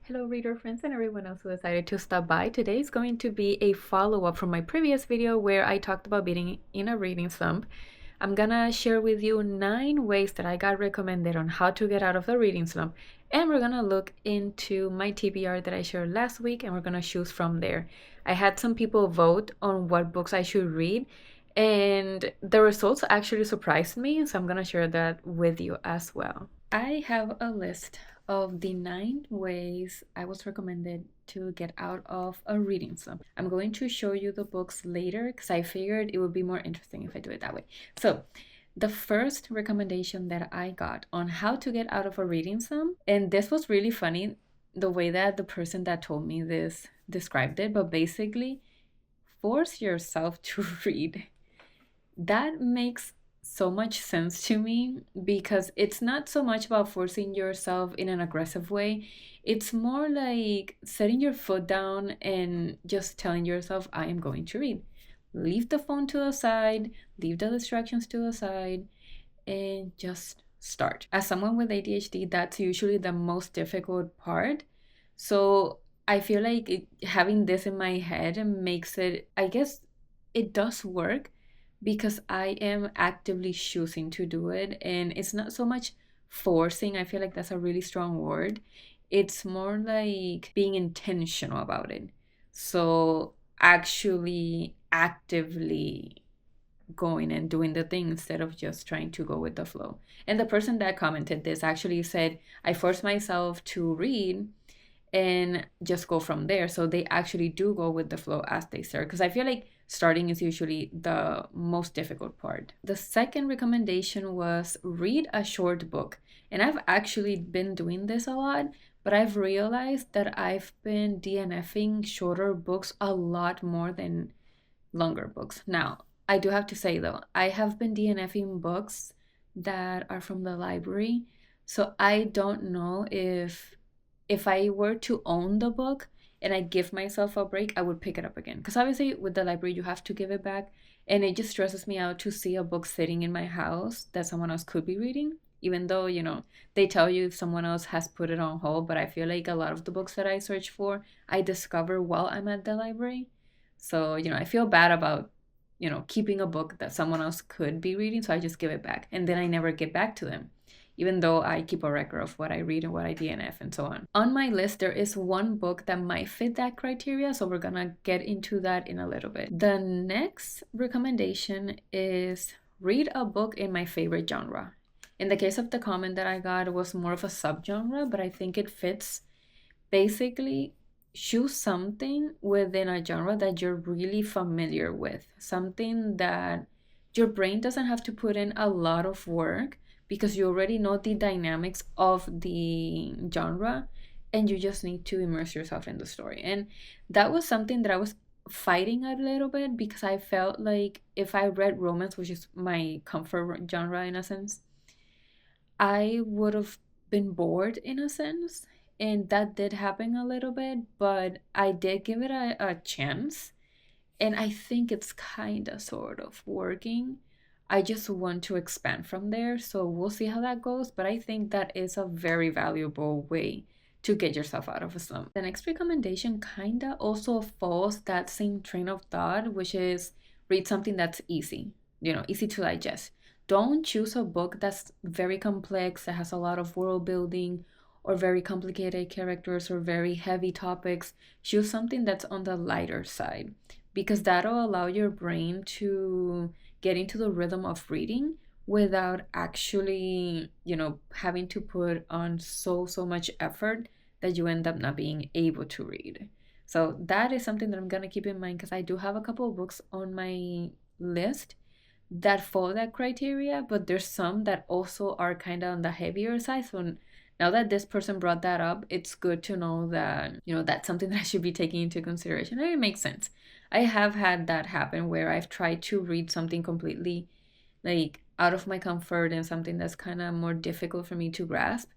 Hello reader friends and everyone else who decided to stop by. Today is going to be a follow-up from my previous video where I talked about being in a reading slump. I'm gonna share with you 9 ways that I got recommended on how to get out of the reading slump, and we're gonna look into my TBR that I shared last week and we're gonna choose from there. I had some people vote on what books I should read and the results actually surprised me, so I'm gonna share that with you as well. I have a list of the 9 ways I was recommended to get out of a reading slump. I'm going to show you the books later because I figured it would be more interesting if I do it that way. So, the first recommendation that I got on how to get out of a reading slump, and this was really funny the way that the person that told me this described it, but basically, force yourself to read. That makes so much sense to me because it's not so much about forcing yourself in an aggressive way. It's more like setting your foot down and just telling yourself, I am going to read. Leave the phone to the side, leave the distractions to the side, and just start. As someone with ADHD, that's usually the most difficult part. So I feel like having this in my head makes it, I guess it does work because I am actively choosing to do it. And it's not so much forcing, I feel like that's a really strong word. It's more like being intentional about it. So actually actively going and doing the thing instead of just trying to go with the flow. And the person that commented this actually said, I force myself to read and just go from there. So they actually do go with the flow as they start. Because I feel like starting is usually the most difficult part. The second recommendation was read a short book. And I've actually been doing this a lot, but I've realized that I've been DNFing shorter books a lot more than longer books. Now, I do have to say though, I have been DNFing books that are from the library. So I don't know if I were to own the book and I give myself a break, I would pick it up again. Because obviously with the library you have to give it back. And it just stresses me out to see a book sitting in my house that someone else could be reading. Even though, they tell you if someone else has put it on hold, but I feel like a lot of the books that I search for, I discover while I'm at the library. So, I feel bad about, keeping a book that someone else could be reading. So I just give it back. And then I never get back to them, even though I keep a record of what I read and what I DNF and so on. On my list, there is one book that might fit that criteria. So we're gonna get into that in a little bit. The next recommendation is read a book in my favorite genre. In the case of the comment that I got, it was more of a subgenre, but I think it fits. Basically, choose something within a genre that you're really familiar with, something that your brain doesn't have to put in a lot of work because you already know the dynamics of the genre and you just need to immerse yourself in the story. And that was something that I was fighting a little bit because I felt like if I read romance, which is my comfort genre in a sense, I would have been bored in a sense, and that did happen a little bit, but I did give it a chance, and I think it's kind of sort of working. I just want to expand from there, so we'll see how that goes, but I think that is a very valuable way to get yourself out of a slump. The next recommendation kind of also follows that same train of thought, which is read something that's easy, easy to digest. Don't choose a book that's very complex, that has a lot of world building, or very complicated characters, or very heavy topics. Choose something that's on the lighter side because that'll allow your brain to get into the rhythm of reading without actually, having to put on so much effort that you end up not being able to read. So that is something that I'm going to keep in mind because I do have a couple of books on my list that follow that criteria, but there's some that also are kind of on the heavier side. So now that this person brought that up, it's good to know that, that's something that I should be taking into consideration. And it makes sense. I have had that happen where I've tried to read something completely like out of my comfort and something that's kind of more difficult for me to grasp.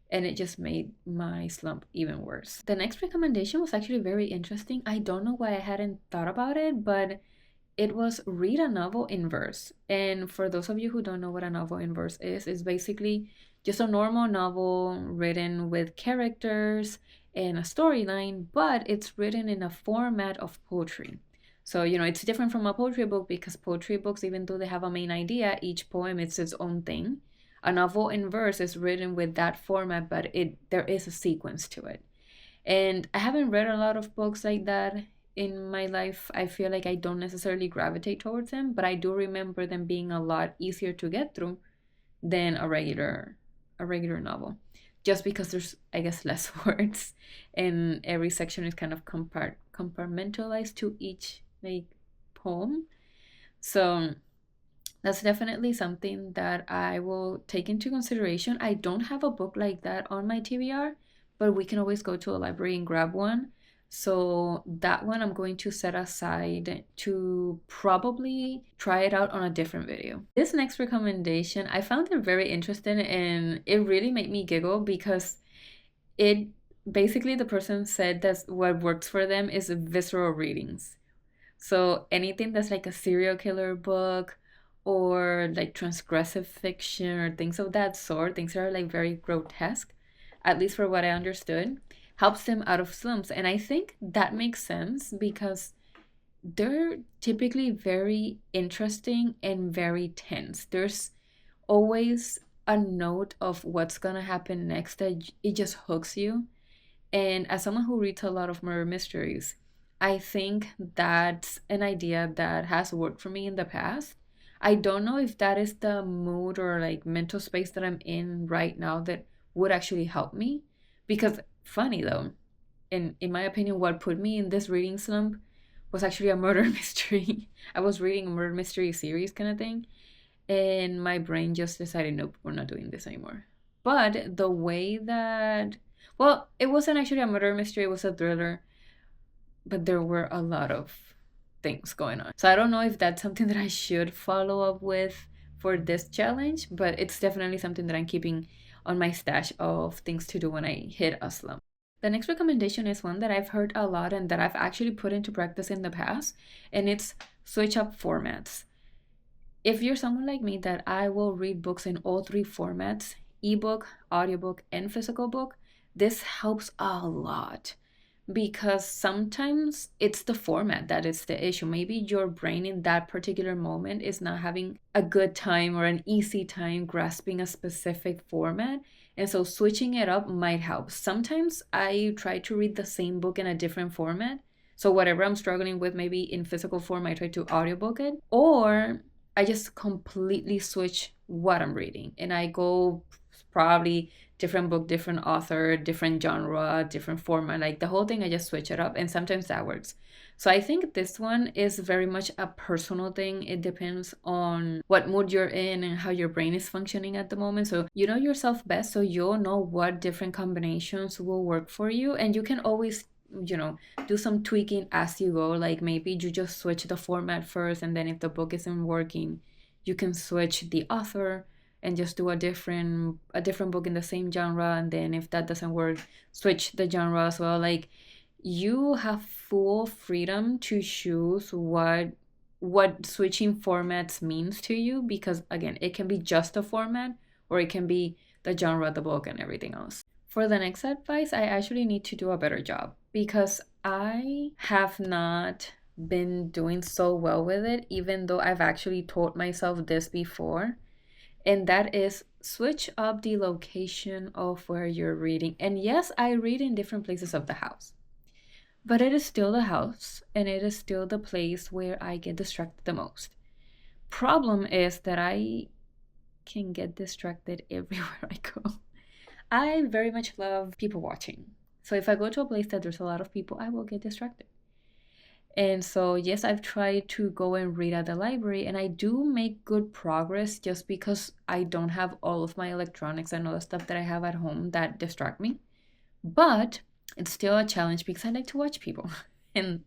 And it just made my slump even worse. The next recommendation was actually very interesting. I don't know why I hadn't thought about it, but it was read a novel in verse. And for those of you who don't know what a novel in verse is, it's basically just a normal novel written with characters and a storyline, but it's written in a format of poetry. So, it's different from a poetry book because poetry books, even though they have a main idea, each poem is its own thing. A novel in verse is written with that format, but there is a sequence to it. And I haven't read a lot of books like that in my life. I feel like I don't necessarily gravitate towards them, but I do remember them being a lot easier to get through than a regular novel. Just because there's, I guess, less words and every section is kind of compartmentalized to each like poem. So that's definitely something that I will take into consideration. I don't have a book like that on my TBR, but we can always go to a library and grab one. So that one I'm going to set aside to probably try it out on a different video. This next recommendation, I found it very interesting and it really made me giggle because it basically the person said that what works for them is visceral readings. So anything that's like a serial killer book or like transgressive fiction or things of that sort, things that are like very grotesque, at least for what I understood, helps them out of slumps. And I think that makes sense because they're typically very interesting and very tense. There's always a note of what's gonna happen next that it just hooks you. And as someone who reads a lot of murder mysteries, I think that's an idea that has worked for me in the past. I don't know if that is the mood or like mental space that I'm in right now that would actually help me. Because, funny though, in my opinion, what put me in this reading slump was actually a murder mystery. I was reading a murder mystery series kind of thing, and my brain just decided, nope, we're not doing this anymore. But the way that, well, it wasn't actually a murder mystery, it was a thriller, but there were a lot of things going on. So I don't know if that's something that I should follow up with for this challenge, but it's definitely something that I'm keeping on my stash of things to do when I hit a slump. The next recommendation is one that I've heard a lot and that I've actually put into practice in the past, and it's switch up formats. If you're someone like me that I will read books in all three formats, ebook, audiobook, and physical book, this helps a lot because sometimes it's the format that is the issue. Maybe your brain in that particular moment is not having a good time or an easy time grasping a specific format. And so switching it up might help. Sometimes I try to read the same book in a different format. So whatever I'm struggling with, maybe in physical form, I try to audiobook it. Or I just completely switch what I'm reading. And I go probably different book, different author, different genre, different format, like the whole thing, I just switch it up. And sometimes that works. So I think this one is very much a personal thing. It depends on what mood you're in and how your brain is functioning at the moment. So you know yourself best, so you'll know what different combinations will work for you. And you can always, do some tweaking as you go. Like maybe you just switch the format first, and then if the book isn't working, you can switch the author and just do a different book in the same genre, and then if that doesn't work, switch the genre as well. Like you have full freedom to choose what switching formats means to you, because again, it can be just a format or it can be the genre of the book and everything else. For the next advice, I actually need to do a better job because I have not been doing so well with it, even though I've actually told myself this before. And that is switch up the location of where you're reading. And yes, I read in different places of the house, but it is still the house and it is still the place where I get distracted the most. Problem is that I can get distracted everywhere I go. I very much love people watching. So if I go to a place that there's a lot of people, I will get distracted. And so, yes, I've tried to go and read at the library, and I do make good progress just because I don't have all of my electronics and all the stuff that I have at home that distract me. But it's still a challenge because I like to watch people. And,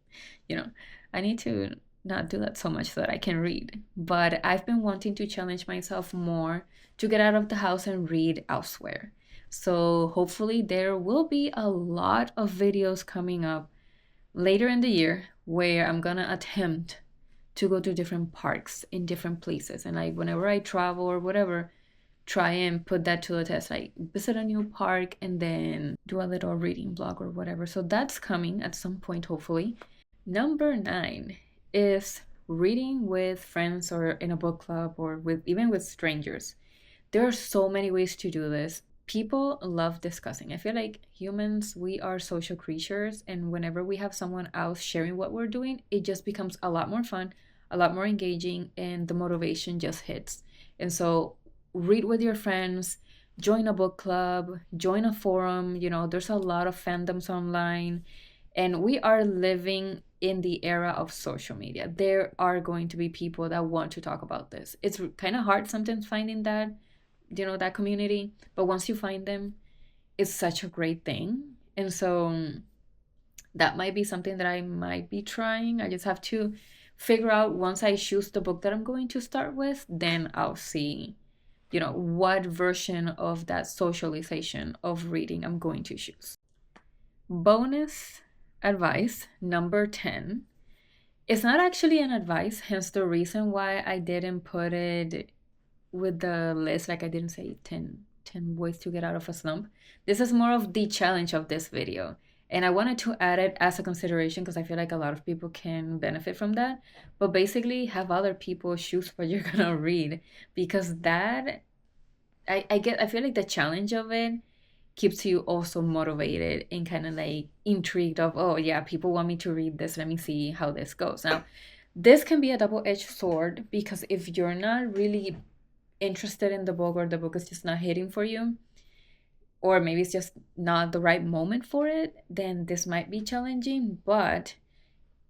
I need to not do that so much so that I can read. But I've been wanting to challenge myself more to get out of the house and read elsewhere. So hopefully there will be a lot of videos coming up later in the year where I'm gonna attempt to go to different parks in different places, and like whenever I travel or whatever, try and put that to the test, like visit a new park and then do a little reading blog or whatever. So that's coming at some point, hopefully. Number 9 is reading with friends or in a book club or with even with strangers. There are so many ways to do this. People love discussing. I feel like humans, we are social creatures, and whenever we have someone else sharing what we're doing, it just becomes a lot more fun, a lot more engaging, and the motivation just hits. And so, read with your friends, join a book club, join a forum. There's a lot of fandoms online, and we are living in the era of social media. There are going to be people that want to talk about this. It's kind of hard sometimes finding that community, but once you find them, it's such a great thing. And so that might be something that I might be trying. I just have to figure out, once I choose the book that I'm going to start with, then I'll see what version of that socialization of reading I'm going to choose. Bonus advice number 10. It's not actually an advice, hence the reason why I didn't put it with the list, like I didn't say 10 ways to get out of a slump. This is more of the challenge of this video, and I wanted to add it as a consideration because I feel like a lot of people can benefit from that. But basically, have other people choose what you're gonna read, because that I feel like the challenge of it keeps you also motivated and kind of like intrigued of, oh yeah, people want me to read this, let me see how this goes. Now, this can be a double-edged sword, because if you're not really interested in the book, or the book is just not hitting for you, or maybe it's just not the right moment for it, then this might be challenging. But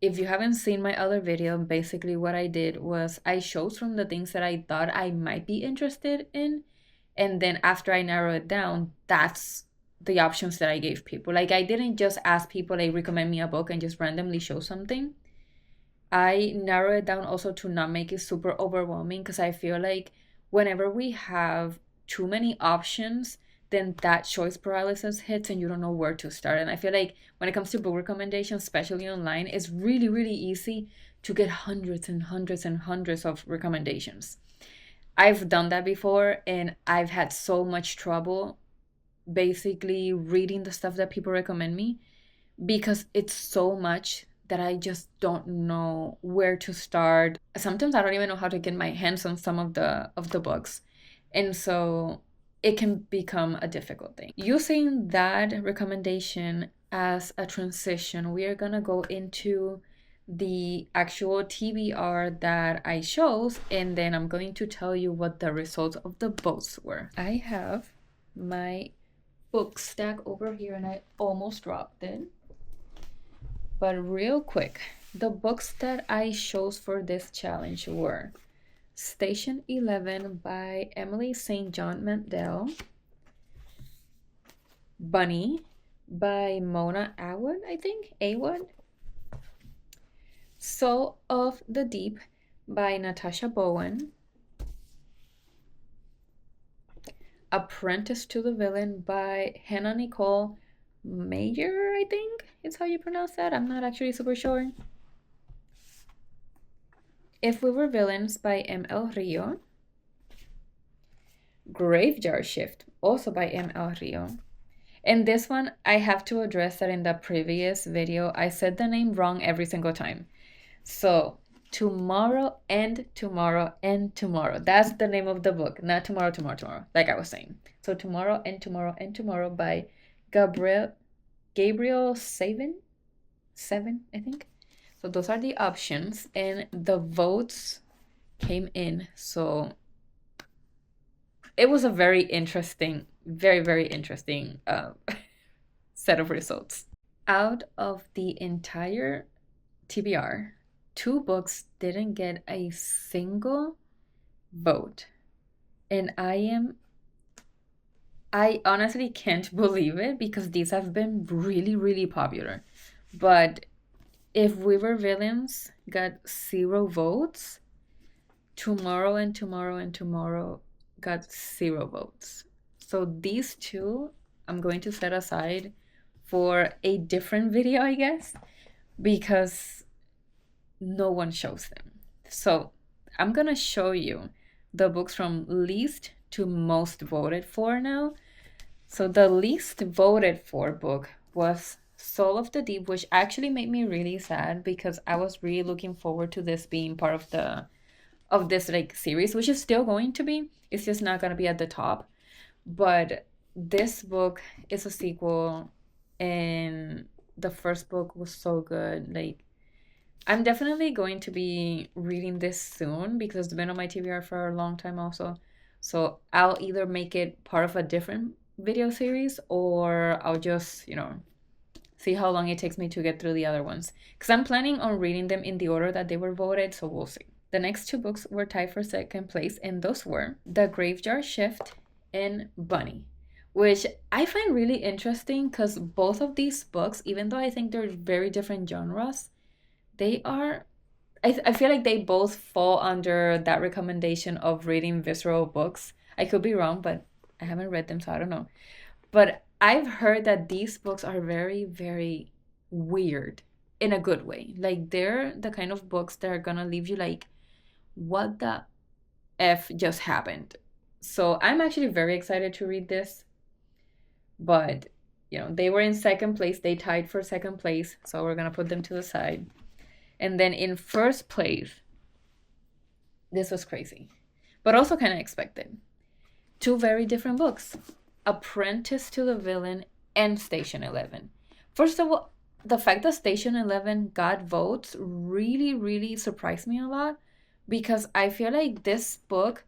if you haven't seen my other video, basically what I did was I chose from the things that I thought I might be interested in, and then after I narrow it down, that's the options that I gave people. Like, I didn't just ask people, like, recommend me a book and just randomly show something. I narrow it down also to not make it super overwhelming, because I feel like whenever we have too many options, then that choice paralysis hits and you don't know where to start. And I feel like when it comes to book recommendations, especially online, it's really, really easy to get hundreds and hundreds and hundreds of recommendations. I've done that before, and I've had so much trouble basically reading the stuff that people recommend me, because it's so much that I just don't know where to start. Sometimes I don't even know how to get my hands on some of the books. And so it can become a difficult thing. Using that recommendation as a transition, we are gonna go into the actual TBR that I chose, and then I'm going to tell you what the results of the votes were. I have my book stack over here, and I almost dropped it. But real quick, the books that I chose for this challenge were Station 11 by Emily St. John Mandel, Bunny by Mona Awad, I think, Awad, Soul of the Deep by Natasha Bowen, Apprentice to the Villain by Hannah Nicole Mayer, I think it's how you pronounce that. I'm not actually super sure. If We Were Villains by M.L. Rio, Graveyard Shift, also by M.L. Rio. And this one, I have to address that in the previous video, I said the name wrong every single time. So, Tomorrow and Tomorrow and Tomorrow. That's the name of the book, not Tomorrow, Tomorrow, Tomorrow, like I was saying. So, Tomorrow and Tomorrow and Tomorrow by Gabriel Seven, I think. So those are the options, and the votes came in. So it was a very interesting, very, very interesting set of results. Out of the entire TBR, 2 books didn't get a single vote. And I honestly can't believe it, because these have been really, really popular. But If We Were Villains got 0 votes, Tomorrow and Tomorrow and Tomorrow got 0 votes. So these 2 I'm going to set aside for a different video, I guess, because no one shows them. So I'm gonna show you the books from least to most voted for now. So the least voted for book was Soul of the Deep, which actually made me really sad because I was really looking forward to this being part of this like series, which is still going to be. It's just not gonna be at the top. But this book is a sequel, and the first book was so good. Like, I'm definitely going to be reading this soon because it's been on my TBR for a long time also. So I'll either make it part of a different video series, or I'll just, see how long it takes me to get through the other ones. Because I'm planning on reading them in the order that they were voted, so we'll see. The next two books were tied for second place, and those were The Graveyard Shift and Bunny, which I find really interesting because both of these books, even though I think they're very different genres, they are. I feel like they both fall under that recommendation of reading visceral books. I could be wrong, but I haven't read them, so I don't know. But I've heard that these books are very, very weird in a good way. Like, they're the kind of books that are gonna leave you like, what the F just happened? So I'm actually very excited to read this. But, they were in second place. They tied for second place. So we're gonna put them to the side. And then in first place, this was crazy, but also kind of expected. Two very different books, Apprentice to the Villain and Station 11. First of all, the fact that Station 11 got votes really, really surprised me a lot because I feel like this book,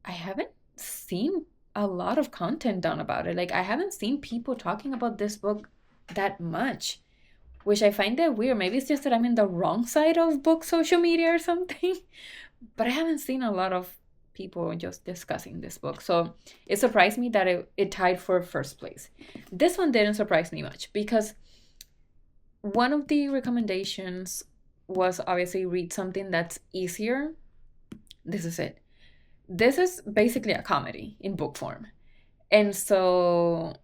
I haven't seen a lot of content done about it. Like, I haven't seen people talking about this book that much, which I find that weird. Maybe it's just that I'm in the wrong side of book social media or something, but I haven't seen a lot of people just discussing this book. So it surprised me that it tied for first place. This one didn't surprise me much because one of the recommendations was obviously read something that's easier. This is it. This is basically a comedy in book form. And so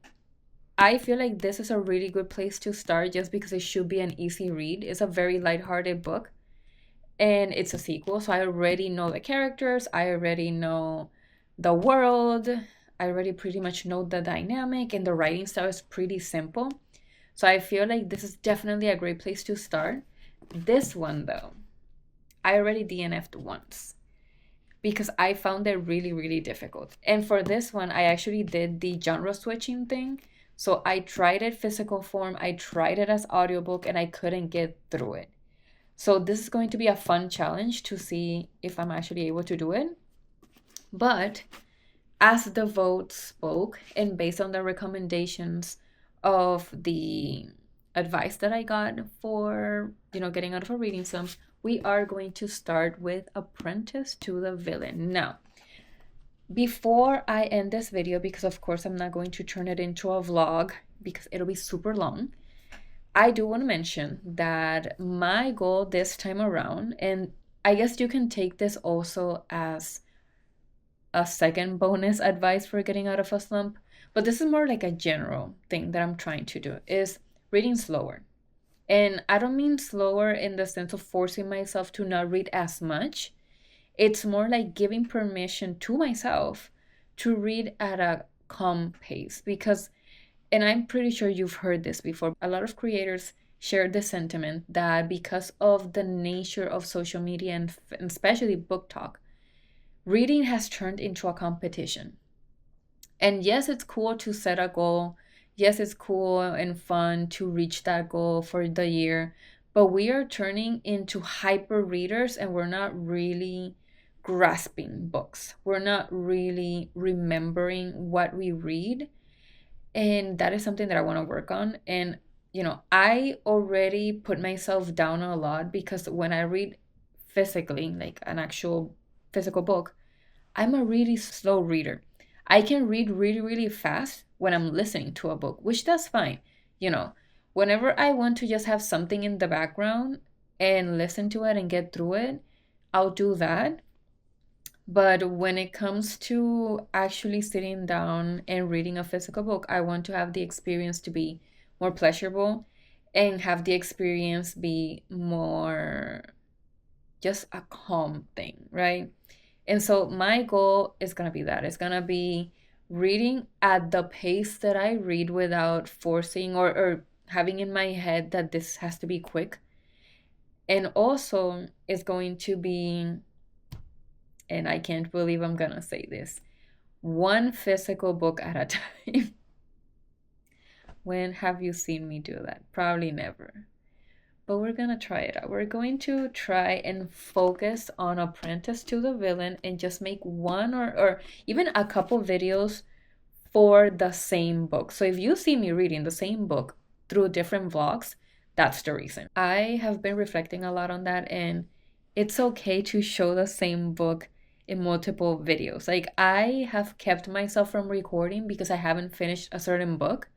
I feel like this is a really good place to start just because it should be an easy read. It's a very lighthearted book and it's a sequel. So I already know the characters, I already know the world, I already pretty much know the dynamic, and the writing style is pretty simple. So I feel like this is definitely a great place to start. This one, though, I already DNF'd once because I found it really, really difficult. And for this one, I actually did the genre switching thing. So I tried it physical form, I tried it as audiobook, and I couldn't get through it. So this is going to be a fun challenge to see if I'm actually able to do it. But as the vote spoke, and based on the recommendations of the advice that I got for, getting out of a reading slump, we are going to start with Apprentice to the Villain. Now, before I end this video, because of course I'm not going to turn it into a vlog because it'll be super long, I do want to mention that my goal this time around, and I guess you can take this also as a second bonus advice for getting out of a slump, but this is more like a general thing that I'm trying to do, is reading slower. And I don't mean slower in the sense of forcing myself to not read as much. It's more like giving permission to myself to read at a calm pace because, and I'm pretty sure you've heard this before, a lot of creators share the sentiment that because of the nature of social media and especially book talk, reading has turned into a competition. And yes, it's cool to set a goal. Yes, it's cool and fun to reach that goal for the year, but we are turning into hyper readers and we're not really grasping books. We're not really remembering what we read. And that is something that I want to work on. And, I already put myself down a lot because when I read physically, like an actual physical book, I'm a really slow reader. I can read really, really fast when I'm listening to a book, which that's fine. Whenever I want to just have something in the background and listen to it and get through it, I'll do that. But when it comes to actually sitting down and reading a physical book, I want to have the experience to be more pleasurable and have the experience be more just a calm thing, right? And so my goal is going to be that. It's going to be reading at the pace that I read without forcing or having in my head that this has to be quick. And also, it's going to be, and I can't believe I'm going to say this, one physical book at a time. When have you seen me do that? Probably never. But we're gonna try it out. We're going to try and focus on Apprentice to the Villain and just make one or even a couple videos for the same book. So if you see me reading the same book through different vlogs, that's the reason. I have been reflecting a lot on that, and it's okay to show the same book in multiple videos. Like, I have kept myself from recording because I haven't finished a certain book.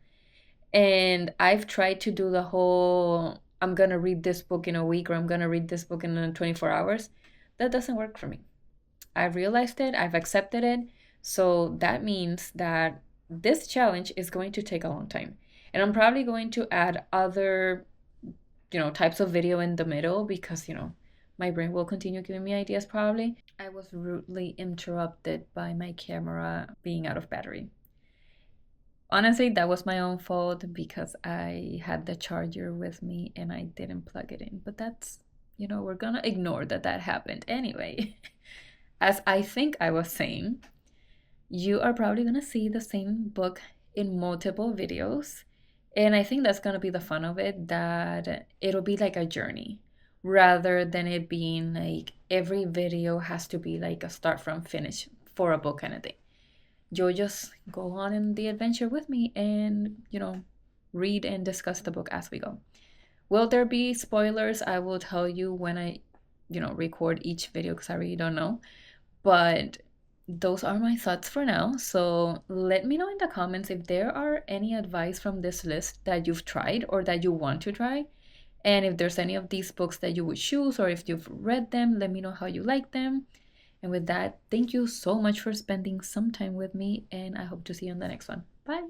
And I've tried to do the whole, I'm gonna read this book in a week or I'm gonna read this book in 24 hours. That doesn't work for me. I've realized it, I've accepted it. So that means that this challenge is going to take a long time. And I'm probably going to add other, types of video in the middle because, my brain will continue giving me ideas probably. I was rudely interrupted by my camera being out of battery. Honestly, that was my own fault because I had the charger with me and I didn't plug it in. But that's, we're gonna ignore that happened. Anyway, as I think I was saying, you are probably gonna see the same book in multiple videos. And I think that's gonna be the fun of it, that it'll be like a journey rather than it being like every video has to be like a start from finish for a book kind of thing. You'll just go on in the adventure with me and, read and discuss the book as we go. Will there be spoilers? I will tell you when I, record each video because I really don't know. But those are my thoughts for now. So let me know in the comments if there are any advice from this list that you've tried or that you want to try. And if there's any of these books that you would choose or if you've read them, let me know how you like them. And with that, thank you so much for spending some time with me, and I hope to see you on the next one. Bye!